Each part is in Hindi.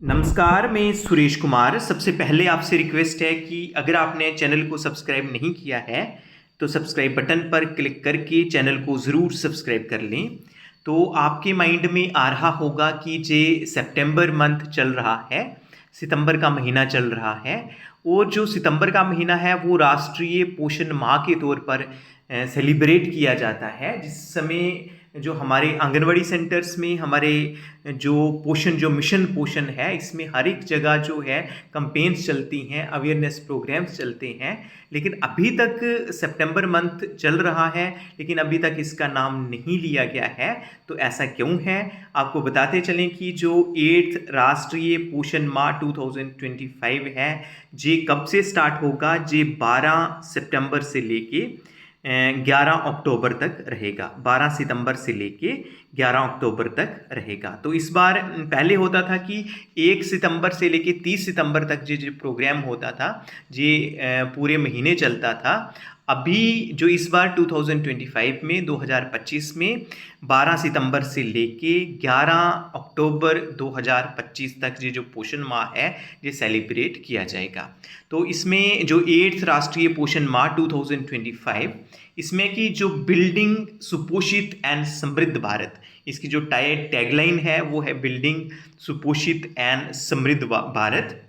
नमस्कार, मैं सुरेश कुमार। सबसे पहले आपसे रिक्वेस्ट है कि अगर आपने चैनल को सब्सक्राइब नहीं किया है तो सब्सक्राइब बटन पर क्लिक करके चैनल को ज़रूर सब्सक्राइब कर लें। तो आपके माइंड में आ रहा होगा कि जे सितंबर मंथ चल रहा है, सितंबर का महीना चल रहा है और जो सितंबर का महीना है वो राष्ट्रीय पोषण माह के तौर पर सेलिब्रेट किया जाता है, जिस समय जो हमारे आंगनवाड़ी सेंटर्स में हमारे जो मिशन पोषण है, इसमें हर एक जगह जो है कैंपेन्स चलती हैं, अवेयरनेस प्रोग्राम्स चलते हैं। लेकिन अभी तक सितंबर मंथ चल रहा है लेकिन अभी तक इसका नाम नहीं लिया गया है। तो ऐसा क्यों है, आपको बताते चलें कि जो 8th राष्ट्रीय पोषण माह 2025 है, ये कब से स्टार्ट होगा? ये 12 सितंबर से लेके 11 अक्टूबर तक रहेगा। 12 सितंबर से लेके 11 अक्टूबर तक रहेगा। तो इस बार पहले होता था कि 1 सितंबर से लेके 30 सितंबर तक जो प्रोग्राम होता था, ये पूरे महीने चलता था। अभी जो इस बार 2025 में 2025 में 12 सितंबर से लेके 11 अक्टूबर 2025 तक ये जो पोषण माह है ये सेलिब्रेट किया जाएगा। तो इसमें जो 8th राष्ट्रीय पोषण माह 2025, इसमें की जो बिल्डिंग सुपोषित एंड समृद्ध भारत, इसकी जो टैगलाइन है वो है बिल्डिंग सुपोषित एंड समृद्ध भारत।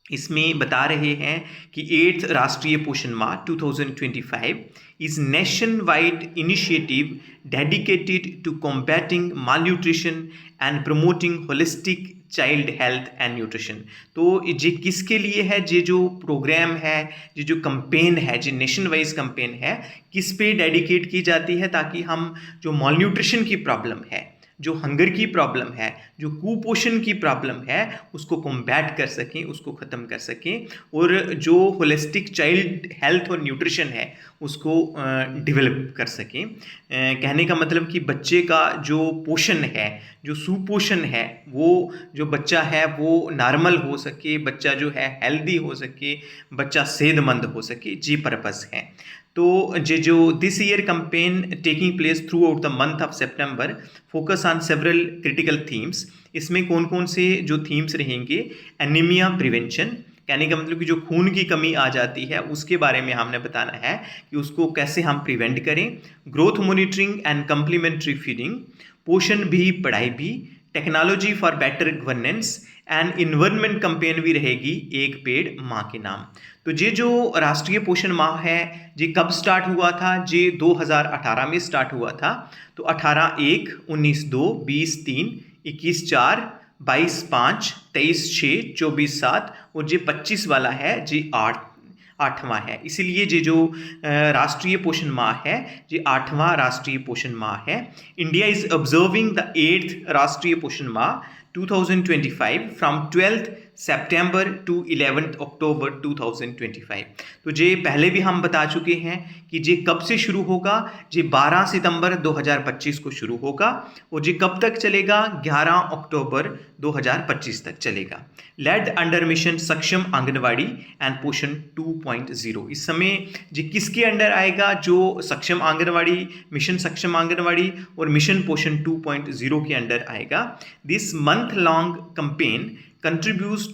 इसमें बता रहे हैं कि 8th राष्ट्रीय पोषण माह 2025 is nationwide initiative dedicated to combating malnutrition and promoting holistic child health and nutrition. तो ये किसके लिए है? ये जो प्रोग्राम है, ये जो कंपेन है, जो नेशन वाइज कंपेन है, किस पे डेडिकेट की जाती है? ताकि हम जो मॉल न्यूट्रिशन की प्रॉब्लम है, जो हंगर की प्रॉब्लम है, जो कुपोषण की प्रॉब्लम है, उसको कॉम्बैट कर सकें, उसको ख़त्म कर सकें और जो होलिस्टिक चाइल्ड हेल्थ और न्यूट्रिशन है उसको डेवलप कर सकें। कहने का मतलब कि बच्चे का जो पोषण है, जो सुपोषण है, वो जो बच्चा है वो नॉर्मल हो सके, बच्चा जो है हेल्दी हो सके, बच्चा सेहतमंद हो सके, जी पर्पज़ है। तो ये जो this year campaign taking place through out the month of September focus on several critical themes. इसमें कौन कौन से जो थीम्स रहेंगे? एनीमिया प्रिवेंशन, कहने का मतलब कि जो खून की कमी आ जाती है उसके बारे में हमने बताना है कि उसको कैसे हम प्रिवेंट करें। Growth monitoring and complementary feeding, पोषण भी पढ़ाई भी, technology for better governance and environment campaign भी रहेगी, एक पेड़ माँ के नाम। तो ये जो राष्ट्रीय पोषण माह है ये कब स्टार्ट हुआ था? ये 2018 में स्टार्ट हुआ था। तो 18/1, 19/2, 20/3, 21/4, 22/5, 23/6, 24/7 और ये 25 वाला है, ये 8वां है। इसीलिए ये जो राष्ट्रीय पोषण माह है ये 8वां राष्ट्रीय पोषण माह है। India is observing the 8th राष्ट्रीय पोषण माह 2025 from 12th September to 11th अक्टूबर 2025। तो ये पहले भी हम बता चुके हैं कि ये कब से शुरू होगा? ये 12 सितंबर 2025 को शुरू होगा और ये कब तक चलेगा? 11 अक्टूबर 2025 तक चलेगा। लेड अंडर मिशन सक्षम आंगनवाड़ी एंड पोषण 2.0। इस समय ये किसके अंडर आएगा? जो सक्षम आंगनवाड़ी, मिशन सक्षम आंगनवाड़ी और मिशन पोषण 2.0 के अंडर आएगा। This month long campaign contributes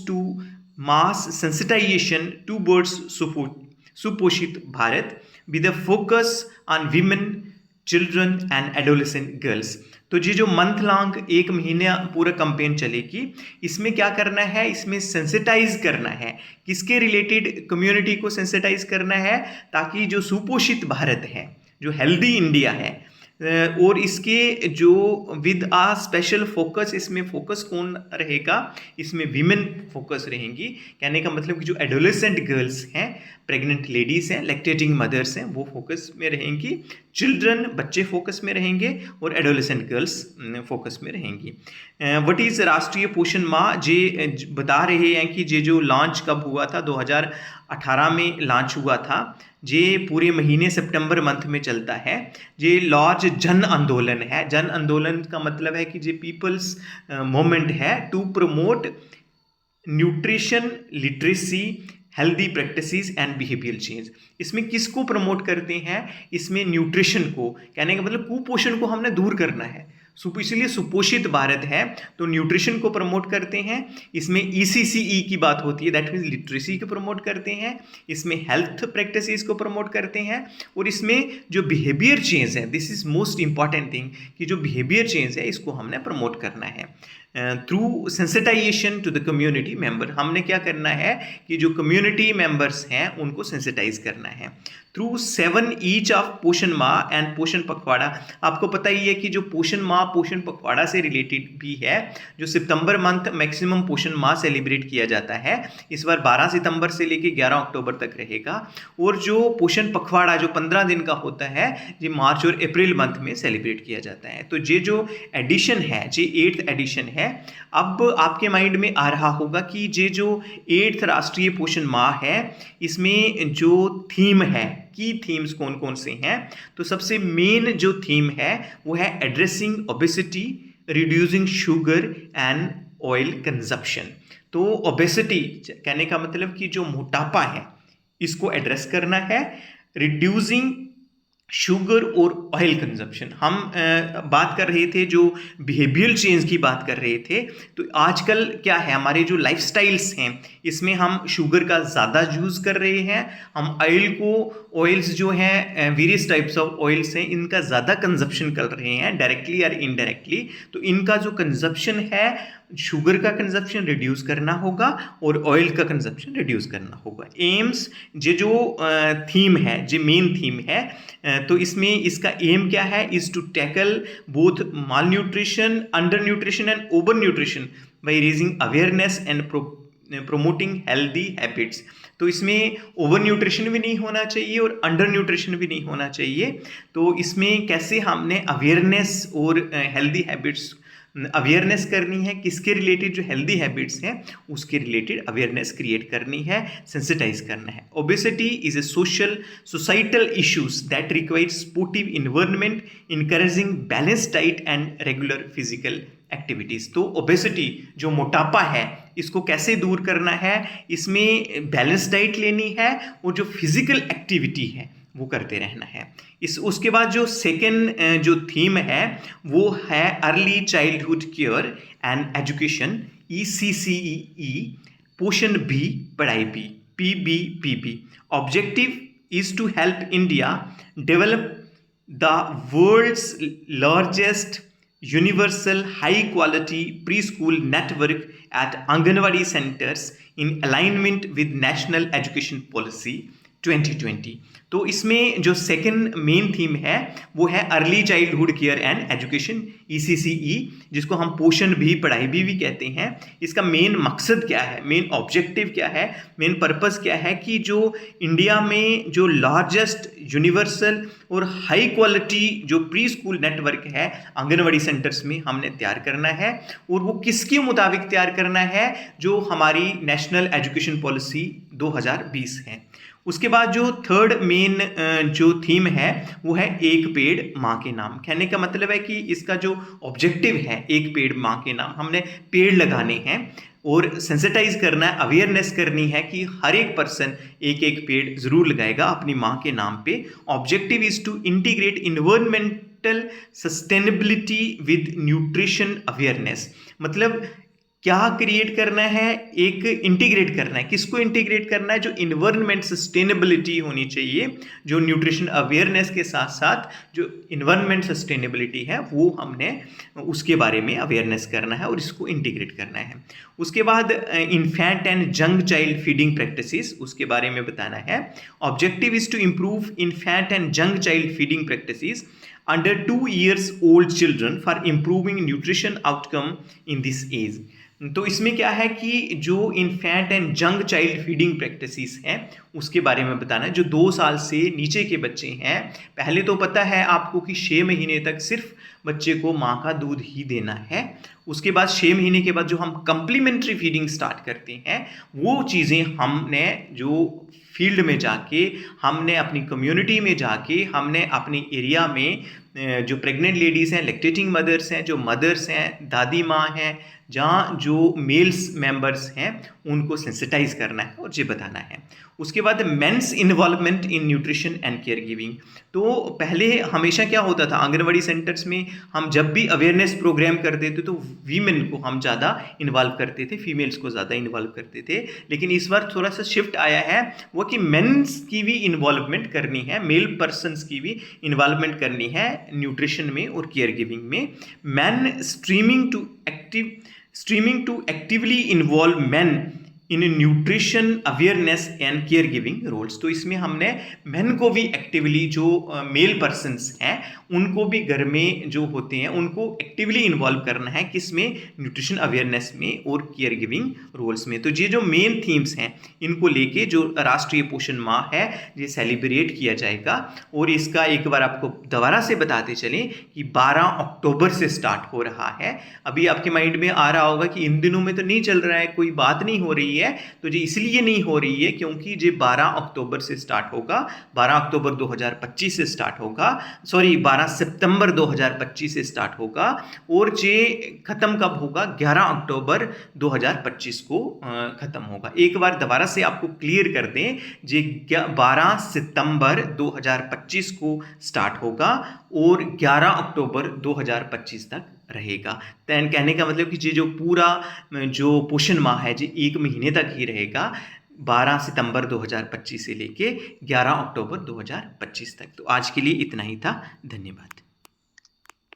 to mass sensitization towards सुपोषित Bharat with a focus on women, children and adolescent girls। तो ये जो मंथ लॉन्ग एक महीना पूरा कैंपेन चलेगी, इसमें क्या करना है? इसमें सेंसिटाइज करना है। किसके रिलेटेड? कम्युनिटी को सेंसिटाइज करना है ताकि जो सुपोषित भारत है, जो हेल्दी इंडिया है, और इसके जो विद आ स्पेशल फोकस, इसमें फोकस कौन रहेगा? इसमें वीमेन फोकस रहेंगी। कहने का मतलब कि जो एडोलेसेंट गर्ल्स हैं, प्रेग्नेंट लेडीज़ हैं, लैक्टेटिंग मदर्स हैं, वो फोकस में रहेंगी। चिल्ड्रन, बच्चे फोकस में रहेंगे और एडोलेसेंट गर्ल्स फोकस में रहेंगी। व्हाट इज़ राष्ट्रीय पोषण माह? जे बता रहे हैं कि ये जो लॉन्च कब हुआ था? 2018 में लॉन्च हुआ था। ये पूरे महीने सितंबर मंथ में चलता है। ये लार्ज जन आंदोलन है। जन आंदोलन का मतलब है कि ये पीपल्स मूवमेंट है to promote nutrition literacy, healthy practices and behavioural change. इसमें किसको प्रमोट करते हैं? इसमें न्यूट्रिशन को, कहने का मतलब कुपोषण को हमने दूर करना है। इसलिए सुपोषित भारत है तो न्यूट्रिशन को प्रमोट करते हैं, इसमें ECCE की बात होती है, दैट मीन्स लिटरेसी को प्रमोट करते हैं, इसमें हेल्थ प्रैक्टिसेस को प्रमोट करते हैं, और इसमें जो बिहेवियर चेंज है, this is most important thing, कि जो बिहेवियर चेंज है इसको हमने प्रमोट करना है through sensitisation to the community member. हमने क्या करना है कि जो कम्युनिटी मेंबर्स हैं उनको सेंसिटाइज करना है थ्रू 7 ईच ऑफ पोषण माह एंड पोषण पखवाड़ा। आपको पता ही है कि जो पोषण माह पोषण पखवाड़ा से रिलेटेड भी है, जो सितंबर मंथ मैक्सिमम पोषण माह सेलिब्रेट किया जाता है, इस बार 12 सितंबर से लेकर 11 अक्टूबर तक रहेगा, और जो पोषण पखवाड़ा जो 15 दिन का होता है ये मार्च और अप्रैल मंथ में सेलिब्रेट किया जाता है। तो ये जो एडिशन है, ये 8th एडिशन है। अब आपके माइंड में आ रहा होगा कि ये जो 8th राष्ट्रीय पोषण माह है इसमें जो थीम है, की थीम्स कौन कौन से हैं, तो सबसे मेन जो थीम है वो है addressing obesity, reducing sugar and oil consumption. तो ओबेसिटी कहने का मतलब कि जो मोटापा है इसको एड्रेस करना है, रिड्यूसिंग शुगर और ऑयल कंजप्शन। हम बात कर रहे थे जो बिहेवियल चेंज की बात कर रहे थे, तो आजकल क्या है हमारे जो लाइफस्टाइल्स हैं इसमें हम शुगर का ज़्यादा यूज़ कर रहे हैं, हम ऑयल्स जो हैं वेरियस टाइप्स ऑफ ऑयल्स हैं इनका ज़्यादा कंजप्शन कर रहे हैं डायरेक्टली और इनडायरेक्टली। तो इनका जो कंजप्शन है, शुगर का कंजप्शन रिड्यूस करना होगा और ऑयल का कंजप्शन रिड्यूस करना होगा। एम्स ये जो थीम है, जो मेन थीम है, तो इसमें इसका एम क्या है, is to tackle both malnutrition, under nutrition and over nutrition by raising awareness and promoting healthy habits. तो इसमें ओवर न्यूट्रिशन भी नहीं होना चाहिए और अंडर न्यूट्रिशन भी नहीं होना चाहिए। तो इसमें कैसे हमने अवेयरनेस और हेल्दी हैबिट्स अवेयरनेस करनी है, किसके रिलेटेड जो हेल्दी हैबिट्स हैं उसके रिलेटेड अवेयरनेस क्रिएट करनी है, सेंसिटाइज करना है। Obesity is a societal issues that require sportive environment encouraging balance diet and regular physical activities. तो ओबेसिटी जो मोटापा है इसको कैसे दूर करना है, इसमें बैलेंस डाइट लेनी है और जो फिजिकल एक्टिविटी है वो करते रहना है। उसके बाद जो सेकेंड जो थीम है वो है early childhood care and education, ECCE, पोषण बी पढ़ाई बी, PBPB। Objective is to help India develop the world's largest universal high quality preschool network at Anganwadi centers in alignment with National Education Policy 2020। तो इसमें जो सेकंड मेन थीम है वो है early childhood care and education, ECCE, जिसको हम पोषण भी पढ़ाई भी कहते हैं। इसका मेन मकसद क्या है, मेन ऑब्जेक्टिव क्या है, मेन पर्पस क्या है कि जो इंडिया में जो लार्जेस्ट यूनिवर्सल और हाई क्वालिटी जो प्री स्कूल नेटवर्क है आंगनवाड़ी सेंटर्स में हमने तैयार करना है, और वो किसके मुताबिक तैयार करना है, जो हमारी नेशनल एजुकेशन पॉलिसी 2020 है। उसके बाद जो थर्ड मेन जो थीम है वो है एक पेड़ माँ के नाम। कहने का मतलब है कि इसका जो ऑब्जेक्टिव है एक पेड़ माँ के नाम, हमने पेड़ लगाने हैं और सेंसिटाइज करना है, अवेयरनेस करनी है कि हर एक पर्सन एक एक पेड़ जरूर लगाएगा अपनी माँ के नाम पे। Objective is to integrate environmental sustainability with nutrition awareness. मतलब क्या क्रिएट करना है, एक इंटीग्रेट करना है। किसको इंटीग्रेट करना है, जो इन्वायरमेंट सस्टेनेबिलिटी होनी चाहिए, जो न्यूट्रिशन अवेयरनेस के साथ साथ जो इन्वायरमेंट सस्टेनेबिलिटी है वो हमने उसके बारे में अवेयरनेस करना है और इसको इंटीग्रेट करना है। उसके बाद infant and young child feeding practices, उसके बारे में बताना है। Objective is to improve infant and young child feeding practices under 2 years old children for improving nutrition outcome in this age। तो इसमें क्या है कि जो infant and young child feeding practices हैं उसके बारे में बताना है। जो 2 साल से नीचे के बच्चे हैं, पहले तो पता है आपको कि 6 महीने तक सिर्फ बच्चे को माँ का दूध ही देना है। उसके बाद 6 महीने के बाद जो हम कंप्लीमेंट्री फीडिंग स्टार्ट करते हैं वो चीज़ें हमने जो फील्ड में जाके, हमने अपनी कम्युनिटी में जाके, हमने अपनी एरिया में जो प्रेग्नेंट लेडीज़ हैं, लैक्टेटिंग मदर्स हैं, जो मदर्स हैं, दादी माँ हैं, जहाँ जो मेल्स मेंबर्स हैं, उनको सेंसिटाइज करना है और ये बताना है। उसके बाद men's involvement in nutrition and care giving. तो पहले हमेशा क्या होता था, आंगनवाड़ी सेंटर्स में हम जब भी अवेयरनेस प्रोग्राम करते थे तो वीमेन को हम ज़्यादा इन्वॉल्व करते थे, फीमेल्स को ज़्यादा इन्वॉल्व करते थे। लेकिन इस बार थोड़ा सा शिफ्ट आया है, वो कि मेंस की भी इन्वॉल्वमेंट करनी है, मेल पर्सनस की भी इन्वॉल्वमेंट करनी है न्यूट्रिशन में और केयर गिविंग में। Mainstreaming to actively involve men in nutrition awareness and care giving roles. तो इसमें हमने मेन को भी एक्टिवली, जो मेल पर्सन्स हैं उनको भी घर में जो होते हैं उनको एक्टिवली इन्वॉल्व करना है, किसमें, न्यूट्रिशन अवेयरनेस में और केयर गिविंग रोल्स में। तो ये जो मेन थीम्स हैं इनको लेके जो राष्ट्रीय पोषण माह है ये सेलिब्रेट किया जाएगा। और इसका एक बार आपको दोबारा से बताते चलें कि 12 अक्टूबर से स्टार्ट हो रहा है। अभी आपके माइंड में आ रहा होगा कि इन दिनों में तो नहीं चल रहा है, कोई बात नहीं हो रही है। तो ये इसलिए नहीं हो रही है क्योंकि ये 12 अक्टूबर से स्टार्ट होगा, 12 अक्टूबर 2025 से स्टार्ट होगा, 12 सितंबर 2025 से स्टार्ट होगा। और ये खत्म कब होगा, 11 अक्टूबर 2025 को खत्म होगा। एक बार दोबारा से आपको क्लियर कर दें, ये 12 सितंबर 2025 को स्टार्ट होगा और 11 अक्टूबर 2025 तक रहेगा। तो कहने का मतलब कि ये जो पूरा जो पोषण माह है जी 1 महीने तक ही रहेगा, 12 सितंबर 2025 से लेके 11 अक्टूबर 2025 तक। तो आज के लिए इतना ही था। धन्यवाद।